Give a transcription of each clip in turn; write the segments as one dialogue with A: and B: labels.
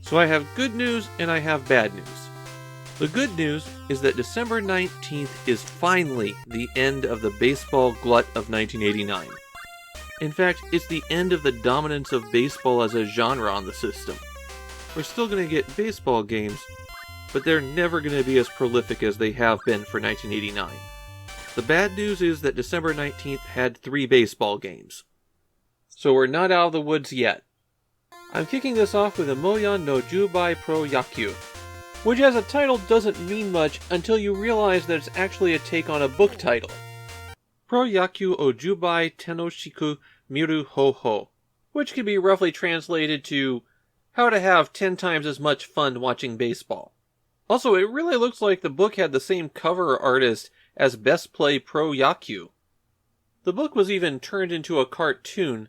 A: So I have good news and I have bad news. The good news is that December 19th is finally the end of the baseball glut of 1989. In fact, it's the end of the dominance of baseball as a genre on the system. We're still going to get baseball games, but they're never going to be as prolific as they have been for 1989. The bad news is that December 19th had 3 baseball games. So we're not out of the woods yet. I'm kicking this off with Emoyan no 10倍 Pro Yakyu, which as a title doesn't mean much until you realize that it's actually a take on a book title. Pro Yakyu o 10倍 tenoshiku miru ho ho, which can be roughly translated to how to have 10 times as much fun watching baseball. Also, it really looks like the book had the same cover artist as Best Play Pro Yakyu. The book was even turned into a cartoon,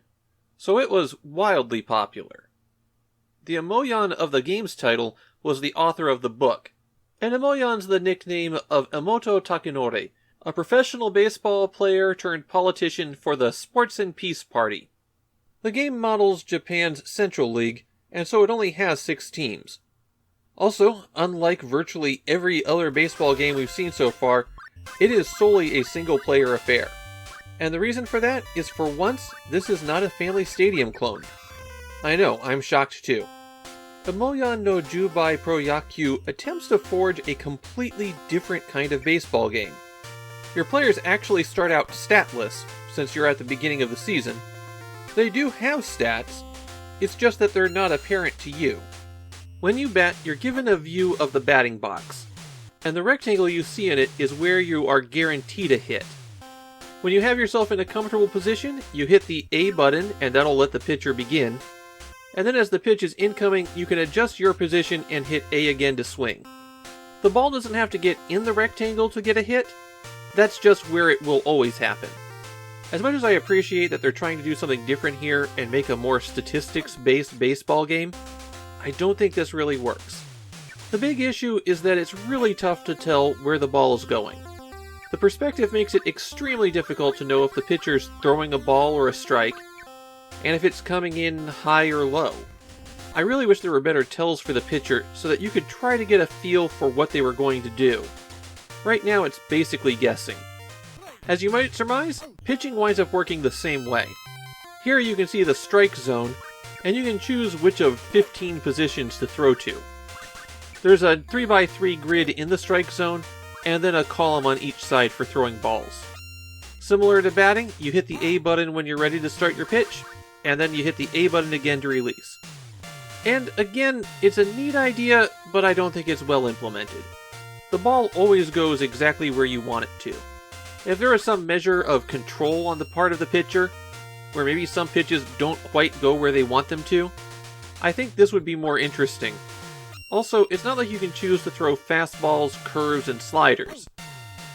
A: so it was wildly popular. The Emoyan of the game's title was the author of the book, and Emoyan's the nickname of Emoto Takenori, a professional baseball player turned politician for the Sports and Peace Party. The game models Japan's Central League, and so it only has 6 teams. Also, unlike virtually every other baseball game we've seen so far, it is solely a single-player affair. And the reason for that is, for once, this is not a Family Stadium clone. I know, I'm shocked too. Emoyan no 10倍 Pro Yakyu attempts to forge a completely different kind of baseball game. Your players actually start out statless, since you're at the beginning of the season. They do have stats, it's just that they're not apparent to you. When you bat, you're given a view of the batting box, and the rectangle you see in it is where you are guaranteed a hit. When you have yourself in a comfortable position, you hit the A button and that'll let the pitcher begin, and then as the pitch is incoming, you can adjust your position and hit A again to swing. The ball doesn't have to get in the rectangle to get a hit, that's just where it will always happen. As much as I appreciate that they're trying to do something different here and make a more statistics-based baseball game, I don't think this really works. The big issue is that it's really tough to tell where the ball is going. The perspective makes it extremely difficult to know if the pitcher's throwing a ball or a strike, and if it's coming in high or low. I really wish there were better tells for the pitcher so that you could try to get a feel for what they were going to do. Right now it's basically guessing. As you might surmise, pitching winds up working the same way. Here you can see the strike zone, and you can choose which of 15 positions to throw to. There's a 3x3 grid in the strike zone, and then a column on each side for throwing balls. Similar to batting, you hit the A button when you're ready to start your pitch, and then you hit the A button again to release. And again, it's a neat idea, but I don't think it's well implemented. The ball always goes exactly where you want it to. If there is some measure of control on the part of the pitcher, where maybe some pitches don't quite go where they want them to, I think this would be more interesting. Also, it's not like you can choose to throw fastballs, curves, and sliders.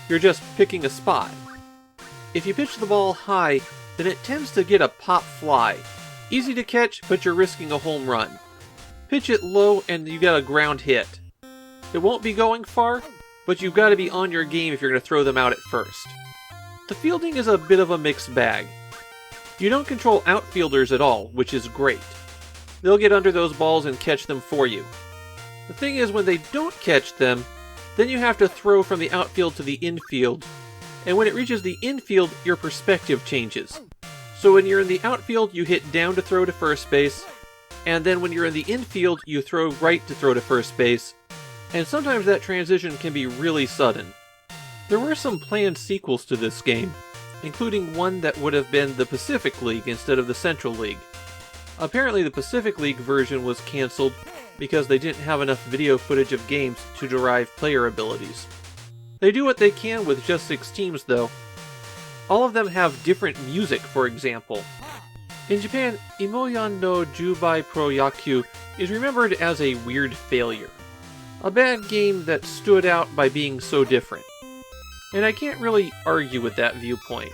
A: You're just picking a spot. If you pitch the ball high, then it tends to get a pop fly. Easy to catch, but you're risking a home run. Pitch it low and you got a ground hit. It won't be going far, but you've got to be on your game if you're going to throw them out at first. The fielding is a bit of a mixed bag. You don't control outfielders at all, which is great. They'll get under those balls and catch them for you. The thing is, when they don't catch them, then you have to throw from the outfield to the infield, and when it reaches the infield, your perspective changes. So when you're in the outfield, you hit down to throw to first base, and then when you're in the infield, you throw right to throw to first base, and sometimes that transition can be really sudden. There were some planned sequels to this game, including one that would have been the Pacific League instead of the Central League. Apparently the Pacific League version was cancelled because they didn't have enough video footage of games to derive player abilities. They do what they can with just 6 teams though. All of them have different music, for example. In Japan, Emoyan no 10倍 Pro Yakyu is remembered as a weird failure. A bad game that stood out by being so different. And I can't really argue with that viewpoint.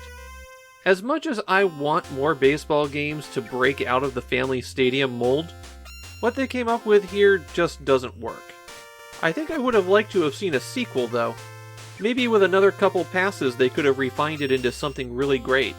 A: As much as I want more baseball games to break out of the Family Stadium mold, what they came up with here just doesn't work. I think I would have liked to have seen a sequel though. Maybe with another couple passes they could have refined it into something really great.